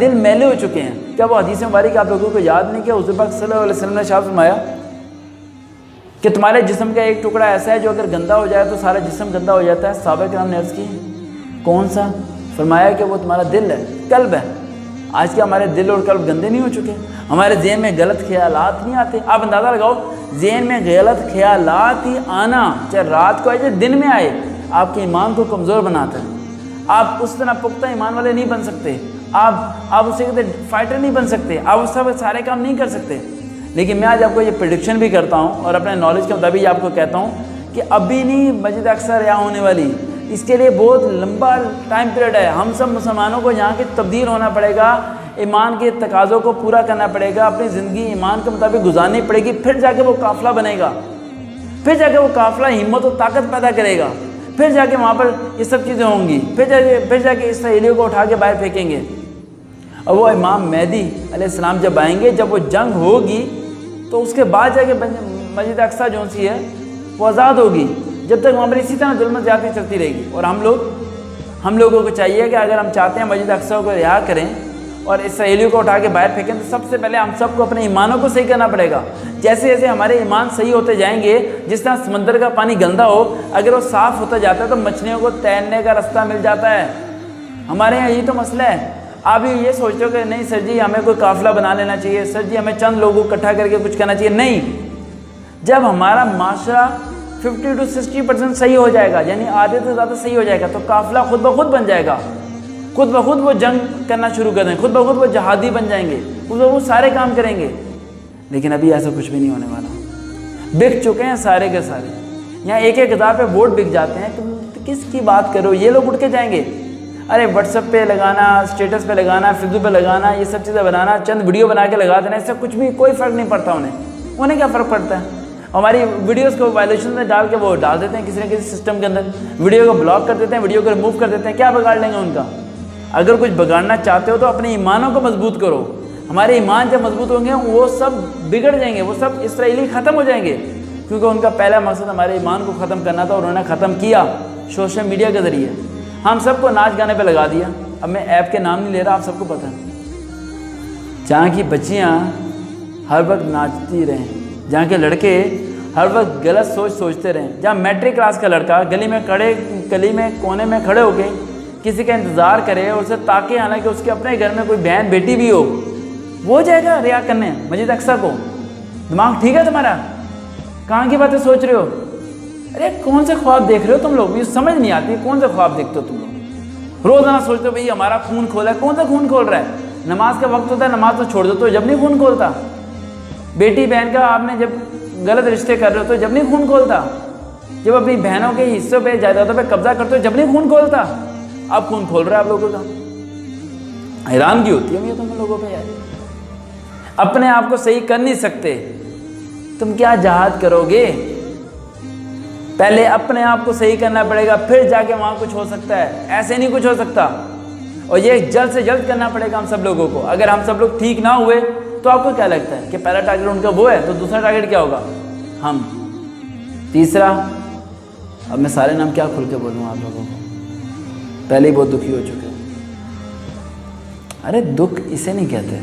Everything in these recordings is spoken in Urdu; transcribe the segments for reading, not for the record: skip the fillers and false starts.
دل میلے ہو چکے ہیں. کیا وہ حدیث مبارک آپ لوگوں کو یاد نہیں کیا؟ حضور پاک صلی اللہ علیہ وسلم نے ارشاد فرمایا کہ تمہارے جسم کا ایک ٹکڑا ایسا ہے جو اگر گندا ہو جائے تو سارا جسم گندا ہو جاتا ہے. صحابہ کرام نے عرض کی کون سا؟ فرمایا کہ وہ تمہارا دل ہے، قلب ہے. آج کے ہمارے دل اور قلب گندے نہیں ہو چکے؟ ہمارے ذہن میں غلط خیالات نہیں آتے؟ آپ اندازہ لگاؤ، ذہن میں غلط خیالات ہی آنا، چاہے رات کو آئے چاہے دن میں آئے، آپ کے ایمان کو کمزور بناتا ہے. آپ اس طرح پختہ ایمان والے نہیں بن سکتے. آپ اسے کہتے فائٹر نہیں بن سکتے. آپ اس طرح سارے کام نہیں کر سکتے. لیکن میں آج آپ کو یہ پریڈکشن بھی کرتا ہوں اور اپنے نالج کے مطابق آپ کو کہتا ہوں کہ ابھی نہیں مسجد اقصی رہا ہونے والی، اس کے لیے بہت لمبا ٹائم پیریڈ ہے. ہم سب مسلمانوں کو یہاں کے تبدیل ہونا پڑے گا، ایمان کے تقاضوں کو پورا کرنا پڑے گا، اپنی زندگی ایمان کے مطابق گزارنی پڑے گی. پھر جا کے وہ قافلہ بنے گا، پھر جا کے وہ قافلہ ہمت و طاقت پیدا کرے گا، پھر جا کے وہاں پر یہ سب چیزیں ہوں گی. پھر جا کے اسرائیلیوں کو اٹھا کے باہر پھینکیں گے. اور وہ امام مہدی علیہ السلام جب آئیں گے، جب وہ جنگ ہوگی تو اس کے بعد جا کے مسجد اقصی جو سی ہے وہ آزاد ہوگی. جب تک وہاں پر اسی طرح ظلم زیادتی چلتی رہے گی. اور ہم لوگوں کو چاہیے کہ اگر ہم چاہتے ہیں مسجد اقصی کو رہا کریں اور اسرائیلیوں کو اٹھا کے باہر پھینکیں، تو سب سے پہلے ہم سب کو اپنے ایمانوں کو صحیح کرنا پڑے گا. جیسے جیسے ہمارے ایمان صحیح ہوتے جائیں گے، جس طرح سمندر کا پانی گندا ہو، اگر وہ صاف ہوتا جاتا ہے تو مچھلیوں کو تیرنے کا راستہ مل جاتا ہے. ہمارے یہاں یہی تو مسئلہ ہے. آپ یہ سوچتے ہو کہ نہیں سر جی ہمیں کوئی قافلہ بنا لینا چاہیے، سر جی ہمیں چند لوگوں کو اکٹھا کر کے کچھ کرنا چاہیے. نہیں، جب ہمارا معاشرہ 50 to 60% صحیح ہو جائے گا، یعنی آدھے سے زیادہ صحیح ہو جائے گا، تو قافلہ خود بخود بن جائے گا. خود بخود وہ جنگ کرنا شروع کر دیں گے، خود بخود وہ جہادی بن جائیں گے، خود بخود سارے کام کریں گے. لیکن ابھی ایسا کچھ بھی نہیں ہونے والا. بک چکے ہیں سارے کے سارے. یہاں 1,000 پہ ووٹ بک جاتے ہیں. تم کس کی بات کرو؟ یہ لوگ اٹھ کے جائیں گے. ارے واٹس ایپ پہ لگانا، اسٹیٹس پہ لگانا، فیس بک پہ لگانا، یہ سب چیزیں بنانا، چند ویڈیو بنا کے لگا دینا، اس سے کچھ بھی کوئی فرق نہیں پڑتا. انہیں کیا فرق پڑتا ہے؟ ہماری ویڈیوز کو وائلیشن میں ڈال کے وہ ڈال دیتے ہیں کسی نہ کسی سسٹم کے اندر، ویڈیو کو بلاک کر دیتے ہیں، ویڈیو کو ریموو کر دیتے ہیں. کیا بگاڑ لیں گے ان کا؟ اگر کچھ بگاڑنا چاہتے ہو تو اپنے ایمانوں کو مضبوط کرو. ہمارے ایمان جب مضبوط ہوں گے وہ سب بگڑ جائیں گے، وہ سب اسرائیلی ختم ہو جائیں گے. کیونکہ ان کا پہلا مقصد ہمارے ایمان کو ختم کرنا تھا، اور انہوں نے ختم کیا سوشل میڈیا کے ذریعے. ہم سب کو ناچ گانے پہ لگا دیا. اب میں ایپ کے نام نہیں لے رہا، آپ سب کو پتہ ہے. جہاں کی بچیاں ہر وقت ناچتی رہیں، جہاں کے لڑکے ہر وقت غلط سوچتے رہیں، جہاں میٹرک کلاس کا لڑکا گلی میں کونے میں کھڑے ہو کے کسی کا انتظار کرے اور اسے تاکہ، حالانکہ اس کے اپنے گھر میں کوئی بہن بیٹی بھی ہو، وہ جائے گا ریا کرنے مسجد اقصی کو. دماغ ٹھیک ہے تمہارا؟ کہاں کی باتیں سوچ رہے ہو؟ ارے کون سے خواب دیکھ رہے ہو تم لوگ؟ یہ سمجھ نہیں آتی کون سے خواب دیکھتے ہو تم لوگ. روزانہ سوچتے ہو بھئی ہمارا خون کھولا ہے. کون سا خون کھول رہا ہے؟ نماز کا وقت ہوتا ہے، نماز تو چھوڑ دو تو جب نہیں خون کھولتا. بیٹی بہن کا آپ نے جب غلط رشتے کر رہے ہو تو جب نہیں خون کھولتا. جب اپنی بہنوں کے حصوں پہ، جائیدادوں پہ قبضہ کرتے ہو جب نہیں خون کھولتا. اب خون کھول رہا ہے آپ لوگوں کا. حیرانگی ہوتی ہے تم لوگوں پہ یار. اپنے آپ کو صحیح کر نہیں سکتے، تم کیا جہاد کرو گے؟ پہلے اپنے آپ کو صحیح کرنا پڑے گا، پھر جا کے وہاں کچھ ہو سکتا ہے. ایسے نہیں کچھ ہو سکتا، اور یہ جلد سے جلد کرنا پڑے گا ہم سب لوگوں کو. اگر ہم سب لوگ ٹھیک نہ ہوئے تو آپ کو کیا لگتا ہے کہ پہلا ٹارگیٹ ان کا وہ ہے، تو دوسرا ٹارگیٹ کیا ہوگا؟ ہم. تیسرا، اب میں سارے نام کیا کھل کے بولوں آپ لوگوں کو، پہلے ہی بہت دکھی ہو چکے. ارے دکھ اسے نہیں کہتے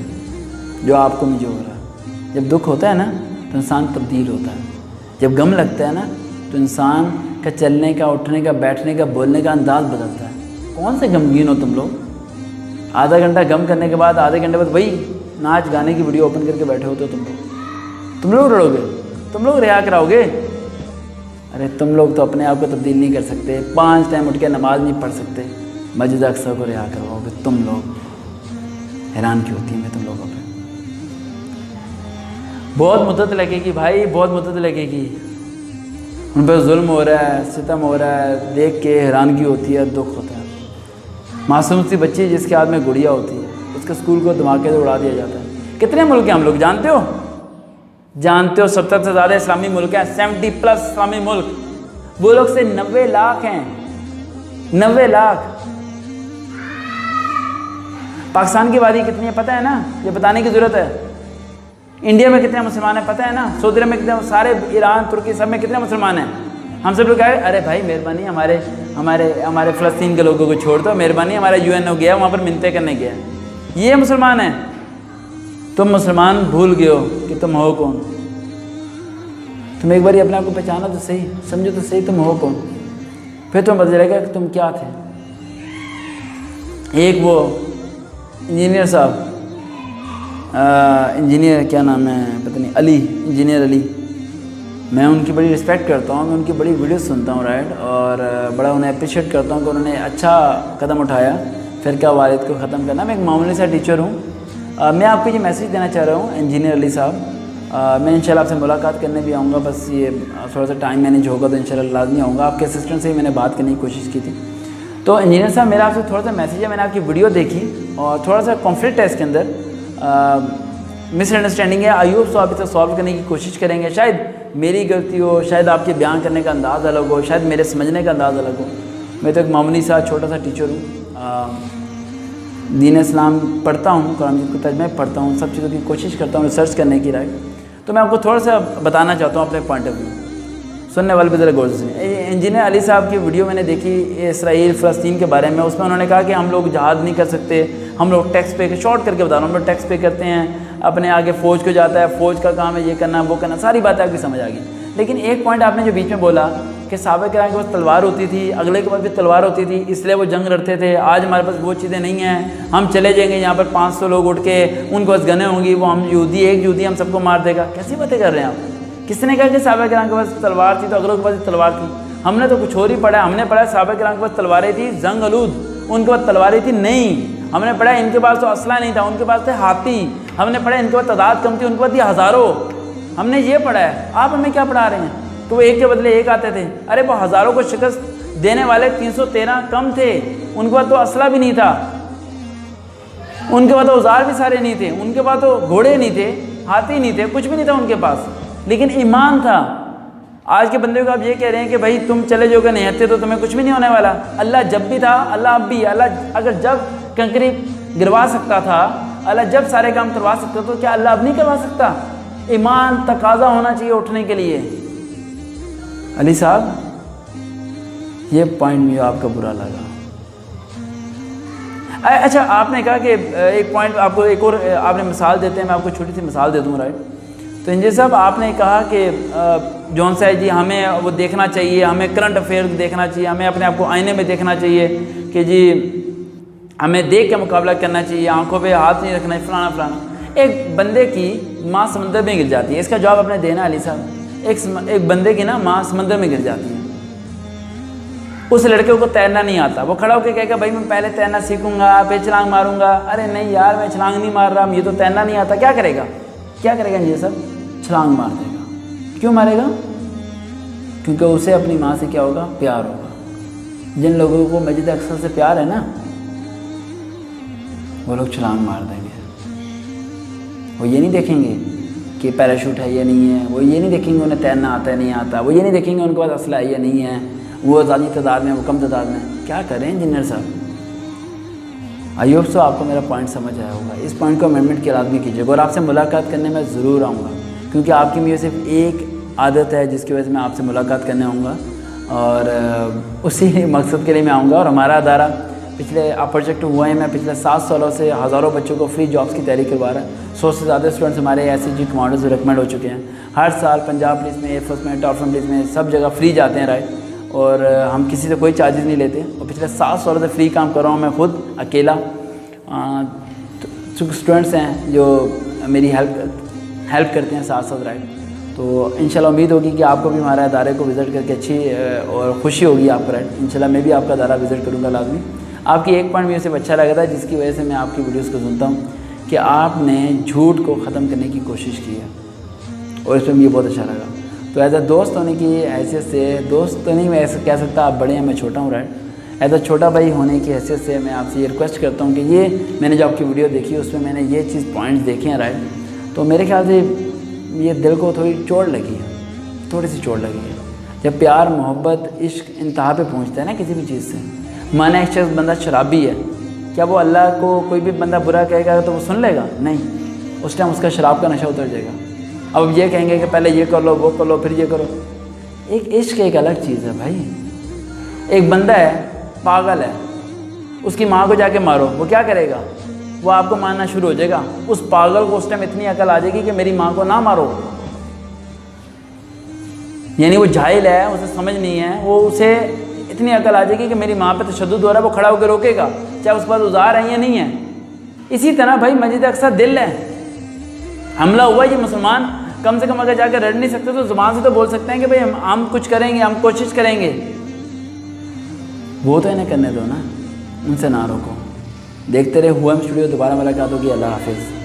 جو آپ کو مجھے ہو رہا ہے. جب دکھ ہوتا ہے نا تو انسان تبدیل ہوتا ہے. جب غم لگتا ہے نا تو انسان کا چلنے کا، اٹھنے کا، بیٹھنے کا، بولنے کا انداز بدلتا ہے. کون سے غمگین ہو تم لوگ؟ آدھا گھنٹہ غم کرنے کے بعد آدھے گھنٹے بعد وہی ناچ گانے کی ویڈیو اوپن کر کے بیٹھے ہوتے ہو. تم لوگ لڑو گے، تم لوگ رہا کراؤ گے. ارے تم لوگ تو اپنے آپ کو تبدیل نہیں کر سکتے، 5 ٹائم اٹھ کے نماز نہیں پڑھ سکتے، مسجد اقصی کو رہا کرواؤ گے تم لوگ. حیران کی ہوتی ہے میں تم لوگوں پہ. بہت مدت لگے گی بھائی، بہت مدت لگے گی. ان پہ ظلم ہو رہا ہے، ستم ہو رہا ہے، دیکھ کے حیرانگی ہوتی ہے، دکھ ہوتا ہے. معصوم سی بچی جس کے ہاتھ میں گڑیا ہوتی ہے، اس کے اسکول کو دھماکے سے اڑا دیا جاتا ہے. کتنے ملک ہیں ہم لوگ جانتے ہو؟ 70 سے زیادہ اسلامی ملک ہیں، 70+ اسلامی ملک. وہ لوگ سے 90 لاکھ ہیں، 90 لاکھ. پاکستان کی آبادی کتنی ہے پتہ ہے نا؟ یہ بتانے کی ضرورت ہے. انڈیا میں کتنے مسلمان ہیں پتہ ہے نا؟ سعودی عرب میں کتنے، سارے ایران، ترکی، سب میں کتنے مسلمان ہیں؟ ہم سب لوگ کہا ارے بھائی مہربانی ہمارے فلسطین کے لوگوں کو چھوڑ دو، مہربانی ہمارا UN گیا وہاں پر منتیں کرنے گیا. یہ مسلمان ہیں، تم مسلمان بھول گئے ہو کہ تم ہو کون. تم ایک باری اپنے آپ کو پہچانا تو صحیح، سمجھو تو صحیح تم ہو کون، پھر تمہیں پتہ چلے گا کہ تم کیا تھے. ایک وہ انجینئر صاحب، انجینئر کیا نام ہے پتہ نہیں، علی، انجینئر علی، میں ان کی بڑی رسپیکٹ کرتا ہوں، میں ان کی بڑی ویڈیوز سنتا ہوں رائٹ، اور بڑا انہیں اپریشیٹ کرتا ہوں کہ انہوں نے اچھا قدم اٹھایا فرقہ واریت کو ختم کرنا. میں ایک معمولی سا ٹیچر ہوں. میں آپ کو یہ میسیج دینا چاہ رہا ہوں انجینئر علی صاحب، میں انشاءاللہ آپ سے ملاقات کرنے بھی آؤں گا، بس یہ تھوڑا سا ٹائم مینیج ہوگا تو انشاءاللہ لازمی آؤں گا. آپ کے اسسٹنٹ سے ہی میں نے بات کرنے کی کوشش کی تھی. تو انجینئر صاحب میرا آپ سے تھوڑا سا میسیج ہے، میں نے آپ کی ویڈیو دیکھی اور تھوڑا سا کانفلکٹ ہے اس کے اندر، مس انڈرسٹینڈنگ ہے. آئی ہوپ سو آپ اسے سالو کرنے کی کوشش کریں گے. شاید میری غلطی ہو، شاید آپ کے بیان کرنے کا انداز الگ ہو، شاید میرے سمجھنے کا انداز الگ ہو. میں تو ایک معمولی سا چھوٹا سا ٹیچر ہوں، دین اسلام پڑھتا ہوں، قرآن مجید کو ترجمہ پڑھتا ہوں، سب چیزوں کی کوشش کرتا ہوں ریسرچ کرنے کی رائے. تو میں آپ کو تھوڑا سا بتانا چاہتا ہوں اپنے پوائنٹ آف ویو، سننے والے بھی ذرا غور سے سنیں. انجینئر علی صاحب کی ویڈیو میں نے دیکھی اسرائیل فلسطین کے بارے میں، اس میں انہوں نے کہا کہ ہم لوگ جہاد نہیں کر سکتے، ہم لوگ ٹیکس پے، شارٹ کر کے بتا رہا ہوں، ہم لوگ ٹیکس پے کرتے ہیں، اپنے آگے فوج کو جاتا ہے، فوج کا کام ہے یہ کرنا وہ کرنا، ساری باتیں آپ کی سمجھ آ گئی. لیکن ایک پوائنٹ آپ نے جو بیچ میں بولا کہ صحابہ کرام کے پاس تلوار ہوتی تھی، اگلے کے پاس بھی تلوار ہوتی تھی، اس لیے وہ جنگ لڑتے تھے. آج ہمارے پاس وہ چیزیں نہیں ہیں، ہم چلے جائیں گے یہاں پر 500 لوگ اٹھ کے، ان کے پاس گنیں ہوں گی، وہ ہم یہودی، ایک یہودی ہم سب کو مار دے گا. کیسی باتیں کر رہے ہیں آپ؟ کس نے کہا کہ صحابہ کرام کے پاس تلوار تھی تو اگلوں کے پاس بھی تلوار تھی؟ ہم نے تو کچھ اور ہی پڑھا ہے. ہم نے پڑھا صحابہ کرام کے پاس تلواریں تھی زنگ آلود، ان کے پاس تلواریں تھی نہیں. ہم نے پڑھا ان کے پاس تو اسلحہ نہیں تھا، ان کے پاس تھے ہاتھی. ہم نے پڑھا ان کے پاس تعداد کم تھی، ان کے پاس تھی ہزاروں. ہم نے یہ پڑھا ہے. آپ ہمیں کیا پڑھا رہے ہیں کہ وہ ایک کے بدلے ایک آتے تھے؟ ارے وہ ہزاروں کو شکست دینے والے 313 کم تھے، ان کے پاس تو اسلحہ بھی نہیں تھا، ان کے پاس تو اوزار بھی سارے نہیں تھے، ان کے پاس تو گھوڑے نہیں تھے، ہاتھی نہیں تھے، کچھ بھی نہیں تھا ان کے پاس، لیکن ایمان تھا. آج کے بندے کو آپ یہ کہہ رہے ہیں کہ بھائی تم چلے جو گے نہیں ہتھے تو تمہیں کچھ بھی نہیں ہونے والا. اللہ جب بھی تھا، اللہ اب بھی. اللہ اگر جب کنکری گروا سکتا تھا، اللہ جب سارے کام کروا سکتا تو کیا اللہ اب نہیں کروا سکتا؟ ایمان تقاضا ہونا چاہیے اٹھنے کے لیے. علی صاحب یہ پوائنٹ مجھے آپ کا برا لگا. اچھا آپ نے کہا کہ ایک پوائنٹ آپ کو ایک اور آپ نے مثال دیتے ہیں، میں آپ کو چھوٹی سی مثال دے دوں رائٹ. تو انجینئر صاحب آپ نے کہا کہ جون صاحب جی ہمیں وہ دیکھنا چاہیے، ہمیں کرنٹ افیئر دیکھنا چاہیے، ہمیں اپنے آپ کو آئینے میں دیکھنا چاہیے کہ جی ہمیں دیکھ کے مقابلہ کرنا چاہیے، آنکھوں پہ ہاتھ نہیں رکھنا ہے، فلانا فلانا. ایک بندے کی ماں سمندر میں گر جاتی ہے، اس کا جواب آپ نے دینا علی صاحب. ایک بندے کی نا ماں سمندر میں گر جاتی ہے، اس لڑکے کو تیرنا نہیں آتا، وہ کھڑا ہو کے کہے گا بھائی میں پہلے تیرنا سیکھوں گا پھر چھلانگ ماروں گا. ارے نہیں یار میں چھلانگ نہیں مار رہا، یہ تو تیرنا نہیں آتا. کیا کرے گا انجینئر صاحب؟ چھلانگ مار دے گا. کیوں مارے گا؟ کیونکہ اسے اپنی ماں سے کیا ہوگا؟ پیار ہوگا. جن لوگوں کو مسجد اقصی سے پیار ہے نا وہ لوگ چھلانگ مار دیں گے. وہ یہ نہیں دیکھیں گے کہ پیراشوٹ ہے یا نہیں ہے، وہ یہ نہیں دیکھیں گے انہیں تیرنا آتا ہے نہیں آتا، وہ یہ نہیں دیکھیں گے ان کے پاس اسلحہ ہے یا نہیں ہے، وہ زیادہ تعداد میں وہ کم تعداد میں. کیا کریں انجینئر صاحب؟ آئی ہوپ سو آپ کو میرا پوائنٹ سمجھ آیا ہوگا. اس پوائنٹ کو امینڈمنٹ کی لازمی کیجیے گا، اور آپ سے ملاقات کرنے میں ضرور آؤں گا، کیونکہ آپ کی مجھے صرف ایک عادت ہے جس کی وجہ سے میں آپ سے ملاقات کرنے آؤں گا، اور اسی مقصد کے لیے میں آؤں گا. اور ہمارا ادارہ پچھلے پروجیکٹ ہوا ہے، میں پچھلے 7 سالوں سے ہزاروں بچوں کو فری جابس کی تحریک کروا رہا ہے. 100 سے زیادہ اسٹوڈنٹس ہمارے ایس سی جی کمانڈرز ریکمنڈ ہو چکے ہیں. ہر سال پنجاب پولیس میں، ایئر فورس میں، ٹاپ پولیس میں سب جگہ فری جاتے ہیں رائٹ، اور ہم کسی سے کوئی چارجز نہیں لیتے. اور پچھلے 7 سالوں سے فری کام کر رہا ہوں میں خود اکیلا. اسٹوڈنٹس ہیں جو میری ہیلپ کرتے ہیں ساتھ ساتھ رائٹ. تو انشاءاللہ امید ہوگی کہ آپ کو بھی ہمارے ادارے کو وزٹ کر کے اچھی اور خوشی ہوگی آپ کو رائٹ. انشاءاللہ میں بھی آپ کا ادارہ وزٹ کروں گا لازمی. آپ کی ایک پوائنٹ مجھے صرف اچھا لگا تھا جس کی وجہ سے میں آپ کی ویڈیوز کو سنتا ہوں، کہ آپ نے جھوٹ کو ختم کرنے کی کوشش کی ہے، اور اس پہ مجھے بہت اچھا لگا. تو ایز اے دوست ہونے کی حیثیت سے، دوست تو نہیں میں ایسا کہہ سکتا، آپ بڑے ہیں میں چھوٹا ہوں رائٹ، ایز اے چھوٹا بھائی ہونے کی حیثیت سے میں آپ سے یہ ریکویسٹ کرتا ہوں کہ یہ میں نے جو آپ کی ویڈیو دیکھی اس میں نے یہ چیز پوائنٹس دیکھے ہیں رائٹ. تو میرے خیال سے یہ دل کو تھوڑی چوٹ لگی ہے، تھوڑی سی چوٹ لگی ہے. جب پیار محبت عشق انتہا پہ پہنچتا ہے نا کسی بھی چیز سے، مانا ایک شخص بندہ شرابی ہے، کیا وہ اللہ کو کوئی بھی بندہ برا کہے گا تو وہ سن لے گا؟ نہیں، اس ٹائم اس کا شراب کا نشہ اتر جائے گا. اب یہ کہیں گے کہ پہلے یہ کر لو وہ کر لو پھر یہ کرو. ایک عشق ایک الگ چیز ہے بھائی. ایک بندہ ہے پاگل ہے، اس کی ماں کو جا کے مارو، وہ کیا کرے گا؟ وہ آپ کو مارنا شروع ہو جائے گا. اس پاگل کو اس ٹائم اتنی عقل آ جائے گی کہ میری ماں کو نہ مارو. یعنی وہ جاہل ہے, اسے سمجھ نہیں ہے, وہ اسے اتنی عقل آ جائے گی کہ میری ماں پہ تشدد ہو رہا ہے, وہ کھڑا ہو کے روکے گا چاہے اس کے پاس اوزار ہے یا نہیں ہے. اسی طرح بھائی مسجد اقصیٰ دل ہے, حملہ ہوا یہ مسلمان کم سے کم اگر جا کے رڑ نہیں سکتے تو زبان سے تو بول سکتے ہیں کہ بھائی ہم کچھ کریں گے, ہم کوشش کریں گے. وہ تو انہیں کرنے دو نا, ان سے نہ روکو. دیکھتے رہے ہوم اسٹوڈیو, دوبارہ ملاقات ہوگی. اللہ حافظ.